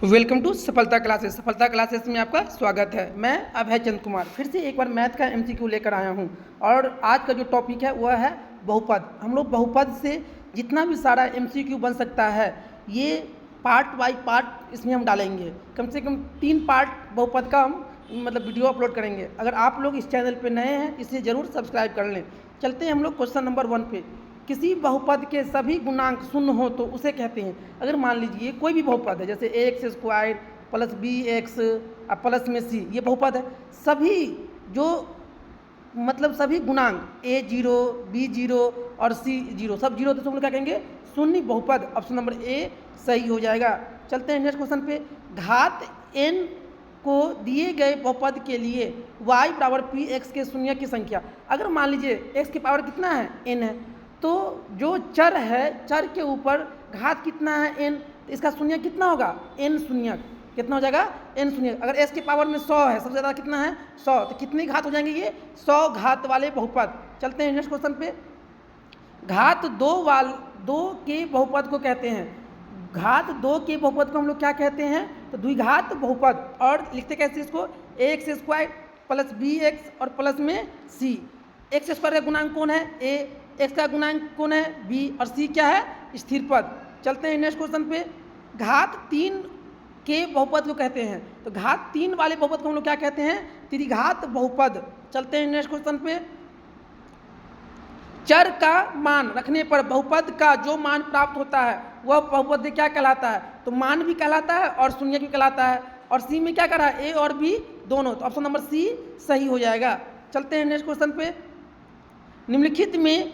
Welcome to सफलता classes. सफलता classes में आपका स्वागत है। मैं अभय चंद कुमार फिर से एक बार मैथ का एमसीक्यू लेकर आया हूं और आज का जो टॉपिक है वह है बहुपद। हम लोग बहुपद से जितना भी सारा एमसीक्यू बन सकता है ये पार्ट बाय पार्ट इसमें हम डालेंगे। कम से कम 3 पार्ट बहुपद का हम वीडियो अपलोड करेंगे। अगर आप लोग इस चैनल पर नए हैं इसे ज़रूर सब्सक्राइब कर लें। चलते हैं हम लोग क्वेश्चन नंबर 1 पे। किसी बहुपद के सभी गुणांक शून्य हो तो उसे कहते हैं। अगर मान लीजिए कोई भी बहुपद है जैसे ax² प्लस bx प्लस में c, ये बहुपद है। सभी जो सभी गुणांक a0 b0 और c0 सब जीरो, तो हम लोग क्या कहेंगे? शून्य बहुपद। ऑप्शन नंबर ए सही हो जाएगा। चलते हैं नेक्स्ट क्वेश्चन पे। घात n को दिए गए बहुपद के लिए y बराबर px के शून्य की संख्या। अगर मान लीजिए x की पावर कितना है? n है, तो जो चर है चर के ऊपर घात कितना है? n, तो इसका शून्य कितना होगा? n शून्य कितना हो जाएगा? n शून्य। अगर s के पावर में 100 है, सबसे ज़्यादा कितना है? 100, तो कितनी घात हो जाएंगे? ये 100 घात वाले बहुपद। चलते हैं नेक्स्ट क्वेश्चन पे। घात 2 के बहुपद को कहते हैं। घात 2 के बहुपद को हम लोग क्या कहते हैं? तो द्विघात बहुपद। और लिखते कैसे इसको? ax² प्लस bx और प्लस में c। x² का गुणांक कौन है? a, x का गुणांक कौन है? b, और c क्या है? स्थिर पद। चलते हैं नेक्स्ट क्वेश्चन पे। घात 3 के बहुपद को कहते हैं। तो घात 3 वाले बहुपद को हम लोग क्या कहते हैं? त्रिघात बहुपद। चलते हैं नेक्स्ट क्वेश्चन पे। चर का मान रखने पर बहुपद का जो मान प्राप्त होता है वह बहुपद क्या कहलाता है? तो मान भी कहलाता है और शून्य भी कहलाता है। और सी में क्या कर रहा है? ए और बी दोनों, तो ऑप्शन नंबर सी सही हो जाएगा। चलते हैं नेक्स्ट क्वेश्चन पे। निम्नलिखित में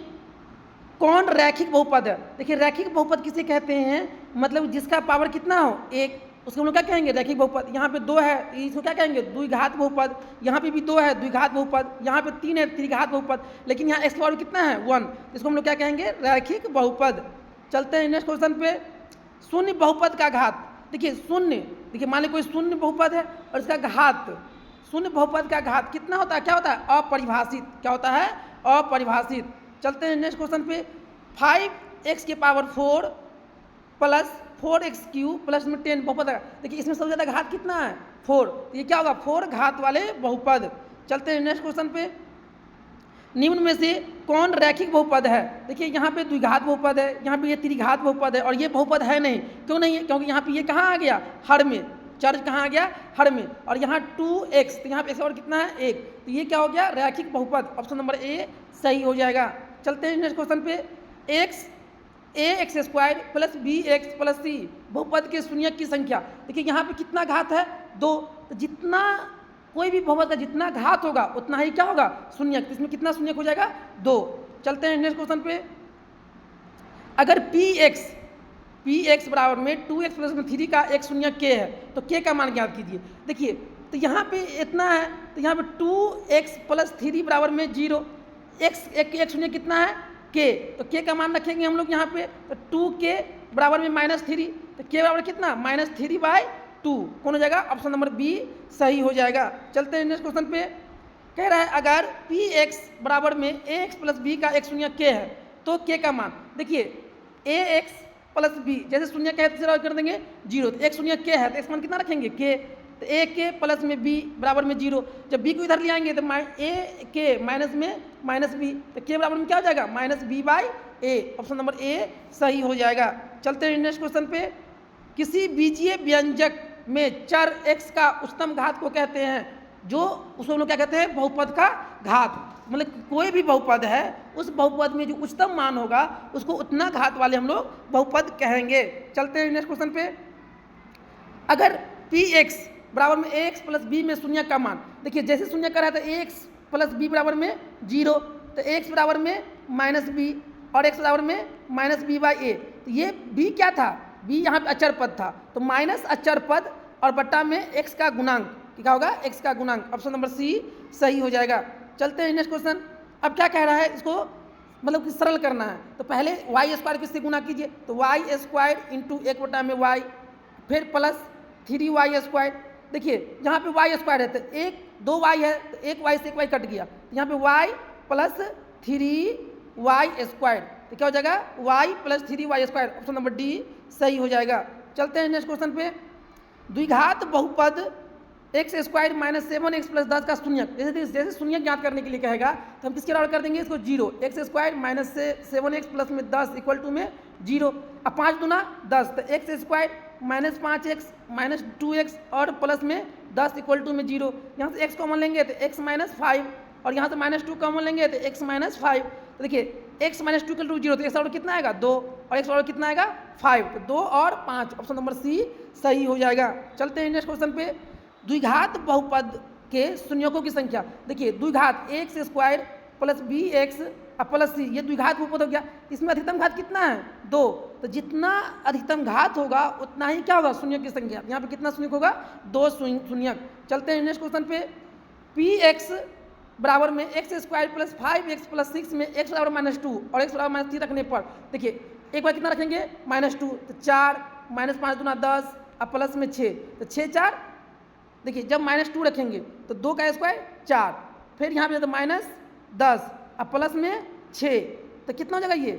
कौन रैखिक बहुपद है? देखिए रैखिक बहुपद किसे कहते हैं? जिसका पावर कितना हो? 1, उसको हम लोग क्या कहेंगे? रैखिक बहुपद। यहाँ पे 2 है, इसको क्या कहेंगे? द्विघात बहुपद। यहाँ पे भी 2 है, द्विघात बहुपद। यहाँ पे 3 है, त्रिघात बहुपद। लेकिन यहाँ x पावर कितना है? 1, इसको हम लोग क्या कहेंगे? रैखिक बहुपद। चलते हैं नेक्स्ट क्वेश्चन पे। शून्य बहुपद का घात। देखिए शून्य, देखिए मान लीजिए कोई शून्य बहुपद है और इसका घात, शून्य बहुपद का घात कितना होता है? क्या होता है? अपरिभाषित। क्या होता है? अपरिभाषित। चलते हैं नेक्स्ट क्वेश्चन पे। 5x के पावर 4 प्लस 4x³ प्लस में 10 बहुपद है। देखिए इसमें सबसे ज़्यादा घात कितना है? 4, तो ये क्या होगा? 4 घात वाले बहुपद। चलते हैं नेक्स्ट क्वेश्चन पे। निम्न में से कौन रैखिक बहुपद है? देखिए यहाँ पे द्विघात बहुपद है, यहाँ पे ये त्रिघात बहुपद है और ये बहुपद है नहीं। क्यों नहीं है? क्योंकि यहाँ पे ये कहाँ आ गया? हर में। चर कहाँ आ गया? हर में। और यहाँ 2x, तो यहाँ पे और कितना है? 1, तो ये क्या हो गया? रैखिक बहुपद। ऑप्शन नंबर ए सही हो जाएगा। चलते हैं नेक्स्ट क्वेश्चन पे। ax² plus bx plus c बहुपद के शून्य की संख्या। देखिए यहाँ पे कितना घात है? 2, तो जितना कोई भी बहुपद का जितना घात होगा उतना ही क्या होगा? शून्य। इसमें कितना शून्य हो जाएगा? 2। चलते हैं नेक्स्ट क्वेश्चन पे। अगर px बराबर में 2x प्लस में 3 का एक शून्य k है तो k का मान ज्ञात कीजिए। देखिए तो यहाँ पे इतना है, तो यहाँ पे 2x प्लस 3 बराबर में 0, x एक शून्य कितना है? k, तो k का मान रखेंगे हम लोग यहाँ पे, तो 2k बराबर में -3, तो k बराबर कितना? -3/2। कौन हो जाएगा? ऑप्शन नंबर बी सही हो जाएगा। चलते हैं नेक्स्ट क्वेश्चन पे। कह रहा है अगर px बराबर में ax प्लस b का एक शून्य k है तो k का मान। देखिए ax प्लस b, जैसे शून्य k है तो कर देंगे 0, तो एक शून्य k है तो x मान कितना रखेंगे? k, तो a k प्लस में b बराबर में 0। जब b को इधर ले आएंगे तो a k माइनस में माइनस b, तो k बराबर में क्या हो जाएगा? -b/a। ऑप्शन नंबर ए सही हो जाएगा। चलते हैं नेक्स्ट क्वेश्चन पे। किसी बीजीय व्यंजक में चर x का उच्चतम घात को कहते हैं, जो उसको हम लोग क्या कहते हैं? बहुपद का घात। कोई भी बहुपद है उस बहुपद में जो उच्चतम मान होगा उसको उतना घात वाले हम लोग बहुपद कहेंगे। चलते हैं नेक्स्ट क्वेश्चन पे। अगर px बराबर में ax प्लस b में शून्य का मान। देखिए जैसे शून्य कर रहा था ax प्लस b बराबर में 0, तो x बराबर में -b और x बराबर में -b/a। तो ये b क्या था? b यहाँ पे अचर पद था, तो माइनस अचर पद और बट्टा में x का गुणांक। क्या होगा? x का गुणांक। ऑप्शन नंबर सी सही हो जाएगा। चलते हैं नेक्स्ट क्वेश्चन। अब क्या कह रहा है? इसको कि सरल करना है, तो पहले y² किससे गुना कीजिए? तो y² इंटू 1/y, फिर प्लस 3y²। देखिए यहाँ पे y² है तो 2y है, तो 1y से 1y कट गया, तो यहाँ पे y प्लस 3y², तो क्या हो जाएगा? y plus 3y²। Option number D सही हो जाएगा। चलते हैं नेक्स्ट क्वेश्चन पे। द्विघात बहुपद x square minus 7x plus 10 का शून्यक, जैसे शून्यक ज्ञात करने के लिए कहेगा तो हम किसके बराबर कर देंगे इसको, जीरो। एक्स स्क्वायर माइनस से 7x प्लस में 10 इक्वल टू में जीरो। अब 5 दूना 10, तो x square minus 5x minus 2x और प्लस में 10 इक्वल टू में जीरो। यहाँ से x कॉमन लेंगे तो x माइनस 5 और यहाँ से माइनस 2 कॉमन लेंगे तो x माइनस 5। तो देखिए x minus 2 equal to zero, तो x बराबर कितना आएगा 2 और x बराबर कितना आएगा 5, तो 2 और 5 ऑप्शन नंबर सी सही हो जाएगा। चलते हैं नेक्स्ट क्वेश्चन पे। द्विघात बहुपद के शून्यकों की संख्या, देखिए द्विघात x square plus b x plus c, ये द्विघात बहुपद हो गया। इसमें अधिकतम घात कितना है 2, तो जितना अधिकतम घात होगा उतना ही क्या होगा शून्य की संख्या। यहाँ पे कितना शून्यक होगा 2 शून्यक। चलते हैं नेक्स्ट क्वेश्चन पे। पी एक्स बराबर में x square plus 5x plus 6 में x बराबर माइनस 2 और x बराबर माइनस 3 रखने पर देखिए एक बार कितना रखेंगे -2, तो 4 माइनस 5 दूना 10 अब प्लस में 6, तो 6 4, देखिए जब -2 रखेंगे तो 2 का स्क्वायर 4, फिर यहाँ पे तो -10 अब प्लस में 6, तो कितना हो जाएगा ये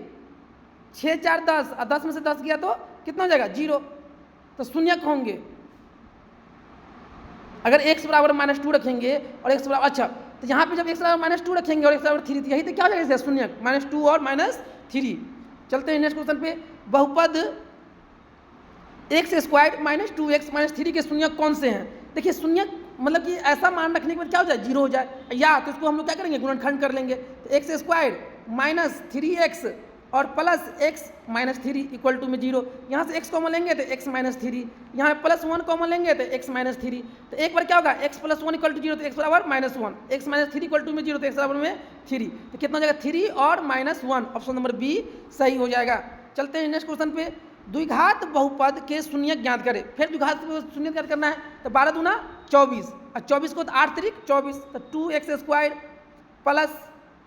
6 4 10 और 10 में से 10 गया तो कितना हो जाएगा 0, तो शून्यक होंगे। अगर x बराबर -2 रखेंगे और x बराबर, अच्छा तो यहाँ पे जब x बराबर -2 रखेंगे और x बराबर 3, यही तो क्या हो जाएगा शून्यक, -2 और -3। चलते हैं नेक्स्ट क्वेश्चन पे। बहुपद x square minus 2x minus 3 के शून्यक कौन से हैं। देखिए शून्यक मतलब कि ऐसा मान रखने के बाद क्या हो जाए 0 हो जाए, या तो इसको हम लोग क्या करेंगे गुणनखंड कर लेंगे। तो एक्स स्क्वायर माइनस 3x और plus x minus 3 equal to में 0। यहाँ से x कॉमन लेंगे तो x माइनस 3, यहाँ प्लस 1 कॉमन लेंगे तो x माइनस 3, तो एक बार क्या होगा x प्लस 1 इक्वल टू 0 तो x बराबर -1, x माइनस 3 इक्वल टू में 0 तो x बराबर में 3, तो कितना हो जाएगा 3 और -1 ऑप्शन नंबर बी सही हो जाएगा। चलते हैं नेक्स्ट क्वेश्चन पे। द्विघात बहुपद के शून्यक ज्ञात करें। फिर द्विघात शून्यक ज्ञात करना है तो 12 दूना 24 और 24 को तो 8 3 24, तो 2x square plus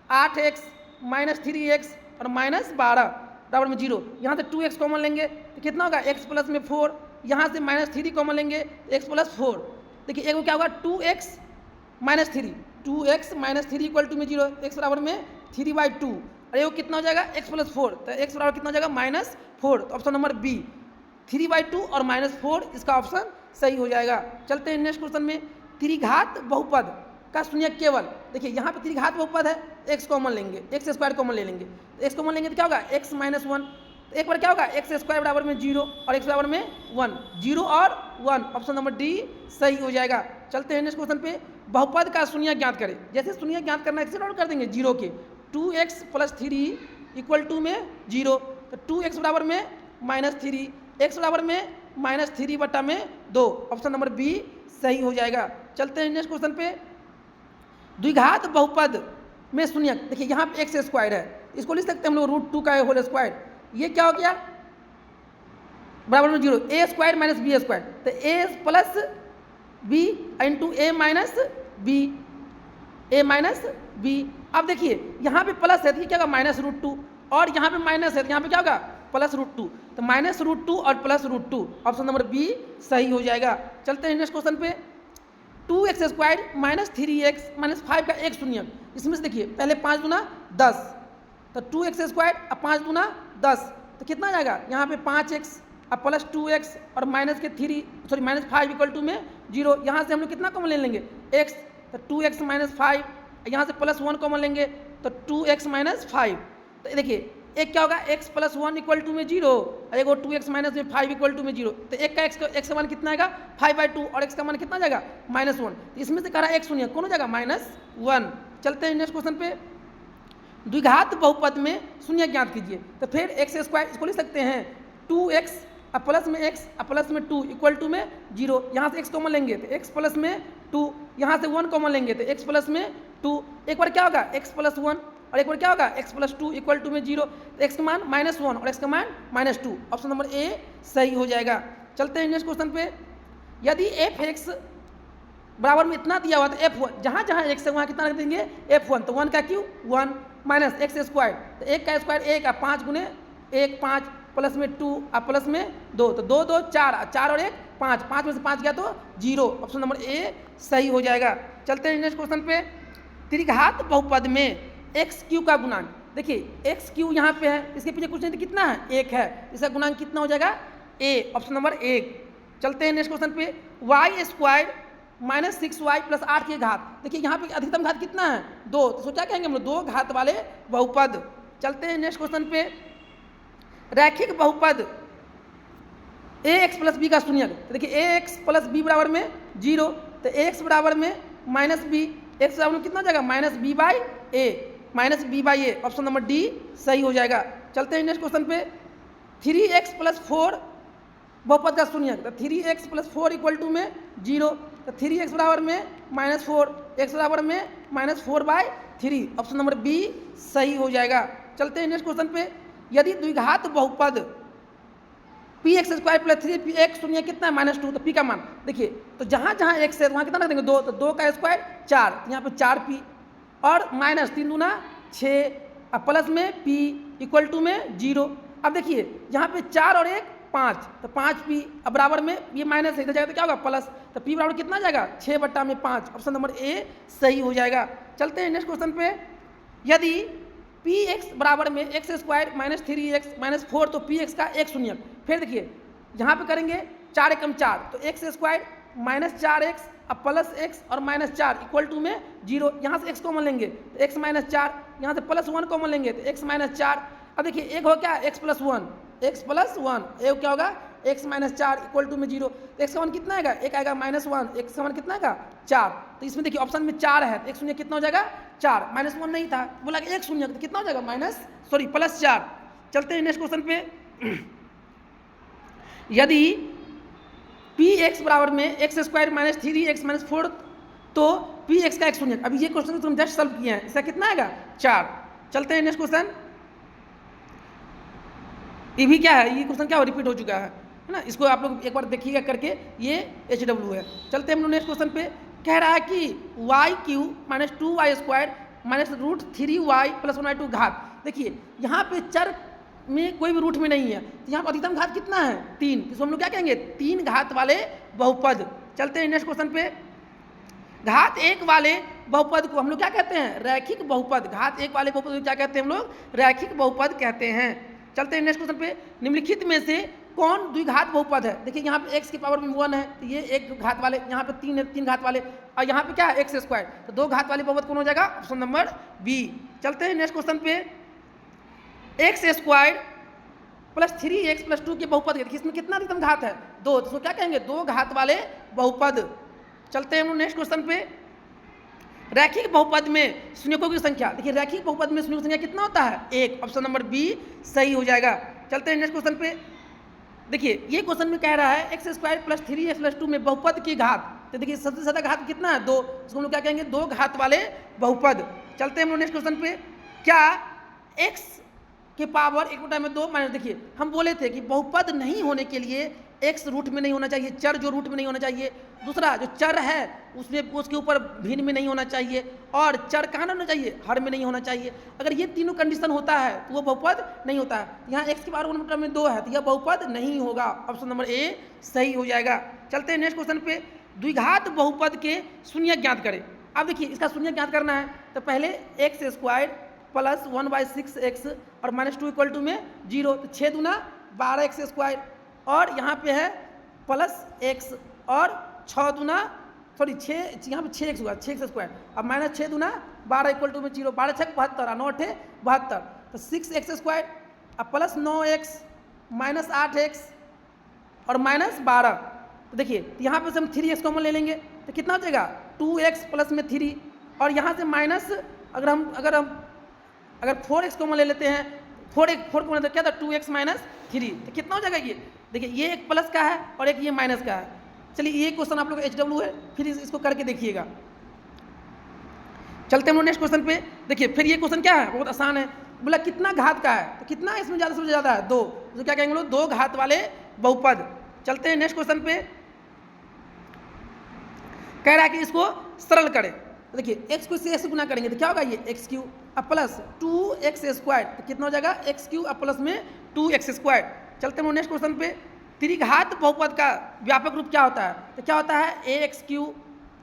8x minus 3x और -12 बराबर में 0। यहाँ से 2x कॉमन लेंगे तो कितना होगा x प्लस में 4, यहाँ से -3 कॉमन लेंगे तो x प्लस 4। देखिए एक क्या होगा 2x minus 3, 2x minus 3 equal to में 0, x बराबर में 3/2 और ये कितना हो जाएगा x प्लस 4, तो x बराबर कितना हो जाएगा -4, तो ऑप्शन नंबर बी 3/2 और -4 इसका ऑप्शन सही हो जाएगा। चलते हैं नेक्स्ट क्वेश्चन में। त्रिघात बहुपद का शून्यक केवल, देखिए यहाँ पे त्रिघात बहुपद है, x कॉमन लेंगे, x स्क्वायर कॉमन ले लेंगे, तो x कॉमन लेंगे तो क्या होगा x माइनस 1, तो एक बार क्या होगा x स्क्वायर बराबर में 0 और x बराबर में 1, 0 और 1 ऑप्शन नंबर डी सही हो जाएगा। चलते हैं नेक्स्ट क्वेश्चन पे। बहुपद का शून्यक ज्ञात करें। जैसे शून्यक ज्ञात करना है नोट कर देंगे 0 के, 2x प्लस 3 इक्वल टू में 0, तो 2x बराबर में -3, x बराबर में -3 बटा में 2 ऑप्शन नंबर बी सही हो जाएगा। चलते हैं नेक्स्ट क्वेश्चन पे। द्विघात बहुपद में शून्यक, देखिए यहाँ पे एक्स स्क्वायर है, इसको लिख सकते हैं हम लोग √2 का होल स्क्वायर। ये क्या हो गया बराबर में 0, a square minus B square, तो a plus B into a minus B. अब देखिए यहाँ पे प्लस है तो ये क्या होगा -√2 और यहाँ पे माइनस है तो यहाँ पे क्या होगा +√2, तो -√2 और +√2 ऑप्शन नंबर बी सही हो जाएगा। चलते हैं नेक्स्ट क्वेश्चन पे। 2x square minus 3x minus 5 का एक शून्यक, इसमें से देखिए पहले 5 दूना 10, तो 2x स्क्वायर अब 5 दूना 10, तो कितना आ जाएगा यहाँ पे 5x अब प्लस 2x और माइनस के -5 इक्वल टू में 0। यहाँ से हम लोग कितना कॉमन ले लेंगे x, तो 2x माइनस 5, यहाँ से +1 कॉमन लेंगे तो 2x माइनस 5, तो देखिए एक क्या होगा x प्लस 1 इक्वल टू में 0 और एक 2x माइनस 5 इक्वल टू में 0, तो एक का x का मान कितना आएगा 5/2 और x का मान कितना जाएगा -1, तो इसमें से कह रहा है x शून्य कौन हो जाएगा -1। चलते हैं नेक्स्ट क्वेश्चन पे। द्विघात बहुपद में शून्य ज्ञात कीजिए। तो फिर x स्क्वायर इसको लिख सकते हैं 2x अब प्लस में x अब प्लस में 2 इक्वल टू में 0, यहाँ से x कॉमन लेंगे तो x प्लस में 2, यहाँ से 1 कॉमन लेंगे तो x प्लस में 2, एक बार क्या होगा x प्लस 1 और एक बार क्या होगा x प्लस 2 इक्वल टू में 0, तो x का मान -1 और x का मान -2 ऑप्शन नंबर ए सही हो जाएगा। चलते हैं नेक्स्ट क्वेश्चन पे। यदि f(x) बराबर में इतना दिया हुआ तो f1 जहाँ जहाँ x है वहाँ कितना रख देंगे f1, तो 1 का क्यू 1 माइनस x स्क्वायर, तो 1 का स्क्वायर 1 अब 5 गुने 1 5 प्लस में 2 अब प्लस में 2, तो 2 2 4 और 1 5, 5 में से 5 गया तो 0 ऑप्शन नंबर ए सही हो जाएगा। चलते हैं नेक्स्ट क्वेश्चन पे। त्रिघात बहुपद में x³ का गुणांक, देखिए x³ यहाँ पे है, इसके पीछे कुछ नहीं तो कितना है 1 है, इसका गुणांक कितना हो जाएगा a ऑप्शन नंबर 1। चलते हैं नेक्स्ट क्वेश्चन पे, Y square minus 6y plus 8 की घात। देखिए यहाँ पे अधिकतम घात कितना है 2, तो क्या कहेंगे हम लोग 2 घात वाले बहुपद। चलते हैं नेक्स्ट क्वेश्चन पे, रैखिक बहुपद ax प्लस बी का शून्यक। तो देखिए ax प्लस बी बराबर में 0, तो ax बराबर में माइनस बी, एक्स बराबर में कितना हो जाएगा minus B by A, option number D सही हो जाएगा। चलते हैं नेक्स्ट क्वेश्चन पे, 3x प्लस 4 बहुपद का शून्यक। तो 3x प्लस 4 इक्वल टू में 0, तो 3x बराबर में माइनस 4, एक्स बराबर में माइनस 4/3, ऑप्शन नंबर बी सही हो जाएगा। चलते हैं नेक्स्ट क्वेश्चन पे, यदि द्विघात बहुपद px स्क्वायर प्लस 3px शून्य कितना है -2, तो p का मान देखिए, तो जहाँ जहाँ x है वहाँ कितना रख देंगे 2, तो 2 का स्क्वायर 4, तो यहाँ पे 4p और माइनस 3 दूना 6, अब प्लस में p इक्वल टू में 0। अब देखिए यहाँ पे 4 और 1 5, तो 5p, अब बराबर में ये माइनस है, इधर जाएगा तो क्या होगा प्लस, तो p बराबर कितना जाएगा 6/5, ऑप्शन नंबर ए सही हो जाएगा। चलते हैं नेक्स्ट क्वेश्चन पे, यदि px बराबर में x square minus 3x minus 4, तो px का एक शून्यक। फिर देखिए यहाँ पे करेंगे 4 एकम 4, तो x स्क्वायर माइनस 4x अब प्लस x और माइनस 4 इक्वल टू में 0, यहाँ से x कॉमन लेंगे तो x माइनस 4, यहाँ से प्लस 1 कॉमन लेंगे तो x माइनस 4। अब देखिए एक हो क्या x प्लस 1, एक क्या होगा x माइनस 4 इक्वल टू में 0, तो x का मान कितना आएगा, एक आएगा -1, x का मान कितना आएगा 4, तो इसमें देखिए ऑप्शन में 4 है, तो एक शून्य कितना हो जाएगा 4, -1 नहीं था, बोला कि एक शून्य तो कितना हो जाएगा +4। चलते हैं नेक्स्ट क्वेश्चन पे, यदि px बराबर में x square minus 3x minus 4, तो px का एक शून्य। अभी ये क्वेश्चन तुम जस्ट सॉल्व किए हैं, इसका कितना आएगा 4। चलते हैं नेक्स्ट क्वेश्चन, ये भी क्या है, ये क्वेश्चन क्या रिपीट हो चुका है ना, इसको आप लोग एक बार देखिएगा करके, ये HW है। चलते हैं हम लोग नेक्स्ट क्वेश्चन पे, कह रहा है कि y³ minus 2y square minus √3y plus 1/2 घात। देखिए यहाँ पे चर में कोई भी रूट में नहीं है, तो यहाँ पर अधिकतम घात कितना है 3, इसको हम लोग क्या कहेंगे 3 घात वाले बहुपद। चलते हैं नेक्स्ट क्वेश्चन पे, घात 1 वाले बहुपद को हम लोग क्या कहते हैं रैखिक बहुपद। घात 1 वाले बहुपद को क्या कहते हैं हम लोग रैखिक बहुपद कहते हैं। चलते हैं नेक्स्ट क्वेश्चन पे, निम्नलिखित में से कौन द्विघात बहुपद है। देखिए यहाँ पे x की पावर में 1 है, तो ये एक घात वाले, यहाँ पे 3 है 3 घात वाले, और यहाँ पे क्या है x स्क्वायर, तो 2 घात वाले बहुपद कौन हो जाएगा, ऑप्शन नंबर बी। चलते हैं नेक्स्ट क्वेश्चन पे, x square plus 3x plus 2 के बहुपद है, इसमें कितना अधिकतम घात है 2, तो क्या कहेंगे 2 घात वाले बहुपद। चलते हैं हम नेक्स्ट क्वेश्चन पे, रैखिक बहुपद में शून्यकों की संख्या। देखिए रैखिक बहुपद में शून्य की संख्या कितना होता है 1, ऑप्शन नंबर बी सही हो जाएगा। चलते हैं नेक्स्ट क्वेश्चन पे, देखिए ये क्वेश्चन में कह रहा है x square plus 3x plus 2 में बहुपद की घात, तो देखिए सबसे ज़्यादा घात कितना है 2, इसको हम लोग क्या कहेंगे 2 घात वाले बहुपद। चलते हैं हम लोग नेक्स्ट क्वेश्चन पे, क्या x के पावर 1/2 माइनस, देखिए हम बोले थे कि बहुपद नहीं होने के लिए x रूट में नहीं होना चाहिए, चर जो रूट में नहीं होना चाहिए, दूसरा जो चर है उसमें उसके ऊपर भिन्न में नहीं होना चाहिए, और चर कहाँ होना चाहिए हर में नहीं होना चाहिए। अगर ये तीनों कंडीशन होता है तो वो बहुपद नहीं होता है। यहाँ x की पावर 1/2 है, तो यह बहुपद नहीं होगा, ऑप्शन नंबर ए सही हो जाएगा। चलते हैं नेक्स्ट क्वेश्चन पे, द्विघात बहुपद के शून्य ज्ञात करें। अब देखिए इसका शून्य ज्ञात करना है, तो पहले x स्क्वायर प्लस 1/6x और -2 इक्वल टू में 0, तो 6 दूना 12x स्क्वायर, और यहाँ पे है प्लस x और 6 दूना 6, यहाँ पे 6x हुआ 6x स्क्वायर, अब -6 दूना 12 इक्वल टू में 0, 12 6 72 और 9 8 72, तो 6x स्क्वायर अब प्लस 9x माइनस 8x और माइनस 12। तो देखिए यहाँ पे से हम 3x कॉमन ले लेंगे तो कितना हो जाएगा 2x प्लस में 3, और यहाँ से माइनस अगर 4x कॉमन ले लेते हैं, 4 कॉमन तो क्या था 2x माइनस 3, तो कितना हो जाएगा ये, देखिए ये एक प्लस का है और एक ये माइनस का है। चलिए ये क्वेश्चन आप लोग HW है, फिर इसको करके देखिएगा। चलते हम लोग नेक्स्ट क्वेश्चन पे, देखिए फिर ये क्वेश्चन क्या है बहुत आसान है, बोला कितना घात का है, तो कितना इसमें ज़्यादा से ज़्यादा है 2, तो क्या कहेंगे लोग 2 घात वाले बहुपद। चलते हैं नेक्स्ट क्वेश्चन पे, कह रहा है कि इसको सरल करें। तो देखिए x को से गुना करेंगे तो क्या होगा ये x³ अब प्लस 2x स्क्वायर, तो कितना हो जाएगा x³ अब प्लस में 2x स्क्वायर। चलते हैं नेक्स्ट क्वेश्चन पे, त्रिघात बहुपद का व्यापक रूप क्या होता है, तो क्या होता है ax³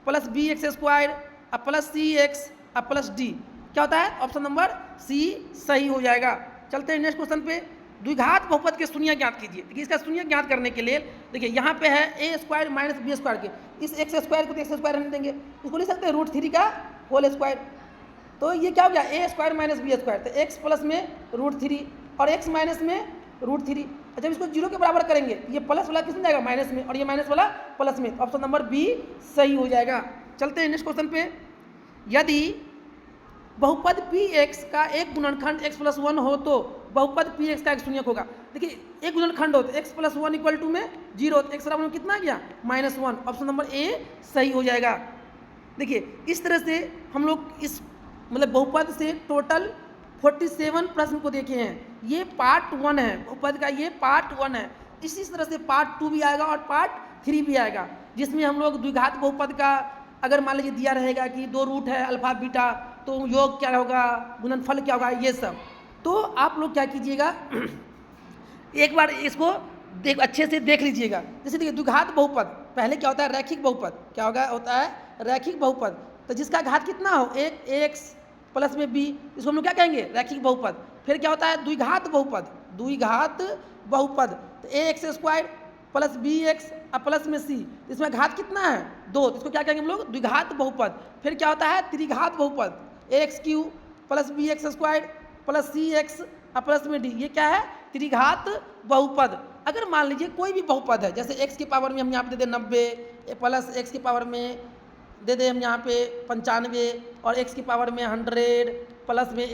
प्लस bx स्क्वायर अब प्लस cx अब प्लस d, क्या होता है ऑप्शन नंबर सी सही हो जाएगा। चलते हैं नेक्स्ट क्वेश्चन पे, द्विघात बहुपद के शून्य ज्ञात कीजिए। देखिए इसका शून्य ज्ञात करने के लिए देखिए यहाँ पे है ए स्क्वायर माइनस बी स्क्वायर के, इस एक्स स्क्वायर को तो एक्स स्क्वायर रहने देंगे, इसको लिख सकते हैं √3 का होल स्क्वायर। तो ये क्या हो गया ए स्क्वायर माइनस बी स्क्वायर, तो एक्स प्लस में √3 और एक्स माइनस में √3। जब इसको जीरो के बराबर करेंगे ये प्लस वाला किस में जाएगा, माइनस में, और ये माइनस वाला प्लस में, तो ऑप्शन नंबर बी सही हो जाएगा। चलते हैं नेक्स्ट क्वेश्चन पे। यदि बहुपद px का एक गुणनखंड x + 1 हो तो बहुपद px का एक शून्यक होगा। देखिए एक गुणनखंड हो तो x + 1 = में 0, तो x बराबर कितना गया -1, ऑप्शन नंबर ए सही हो जाएगा। देखिए इस तरह से हम लोग इस मतलब बहुपद से टोटल 47 प्रश्न को देखे हैं। ये पार्ट 1 है, बहुपद का ये पार्ट 1 है। इसी तरह से पार्ट 2 भी आएगा और पार्ट 3 भी आएगा, जिसमें हम लोग द्विघात बहुपद का अगर मान लीजिए दिया रहेगा कि 2 रूट है अल्फा बीटा, तो योग क्या होगा, गुणनफल क्या होगा, ये सब। तो आप लोग क्या कीजिएगा एक बार इसको अच्छे से देख लीजिएगा। जैसे देखिए द्विघात बहुपद पहले क्या होता है, रैखिक बहुपद क्या होता है रैखिक बहुपद। तो जिसका घात कितना हो, एक एक्स प्लस में बी, इसको हम लोग क्या कहेंगे, रैखिक बहुपद। फिर क्या होता है द्विघात बहुपद, द्विघात बहुपद, तो a x square plus b x और प्लस में सी, इसमें घात कितना है 2, तो इसको क्या कहेंगे हम लोग द्विघात बहुपद। फिर क्या होता है त्रिघात बहुपद, ax³ plus b x square plus c x और प्लस में डी, ये क्या है त्रिघात बहुपद। अगर मान लीजिए कोई भी बहुपद है, जैसे x की पावर में हम यहाँ पे दे दें 90 प्लस x की पावर में दे दें हम यहाँ पे 95 और x की पावर में 100 प्लस में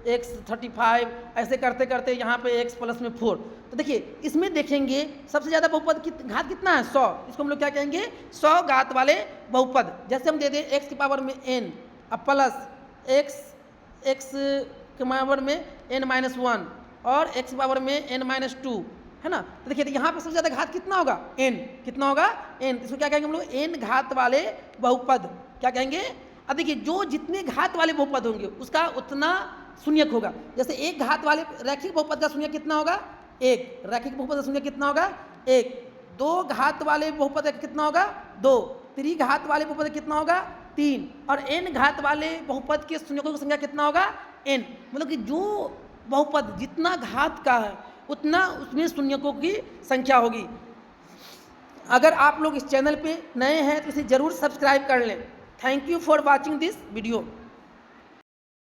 x 35, ऐसे करते करते यहाँ पे x प्लस में 4। तो देखिए इसमें देखेंगे सबसे ज़्यादा बहुपद की घात कितना है 100, इसको हम लोग क्या कहेंगे 100 घात वाले बहुपद। जैसे हम दे दें x की पावर में n और प्लस x के पावर में n-1 और x की पावर में n-2 है ना। तो देखिए यहाँ पे सबसे ज़्यादा घात कितना होगा n, कितना होगा n, इसको क्या कहेंगे हम लोग n घात वाले बहुपद क्या कहेंगे। अब देखिए जो जितने घात वाले बहुपद होंगे उसका उतना शून्यक होगा। जैसे एक घात वाले रैखिक बहुपद का शून्यक कितना होगा 1, रैखिक बहुपद का शून्यक कितना होगा 1। 2 घात वाले बहुपद का कितना होगा 2, त्रिघात वाले बहुपद का कितना होगा 3, और n घात वाले बहुपद के शून्यकों की संख्या कितना होगा n। मतलब कि जो बहुपद जितना घात का है उतना उसमें शून्यकों की संख्या होगी। अगर आप लोग इस चैनल पे नए हैं तो इसे ज़रूर सब्सक्राइब कर लें। Thank you for watching this video.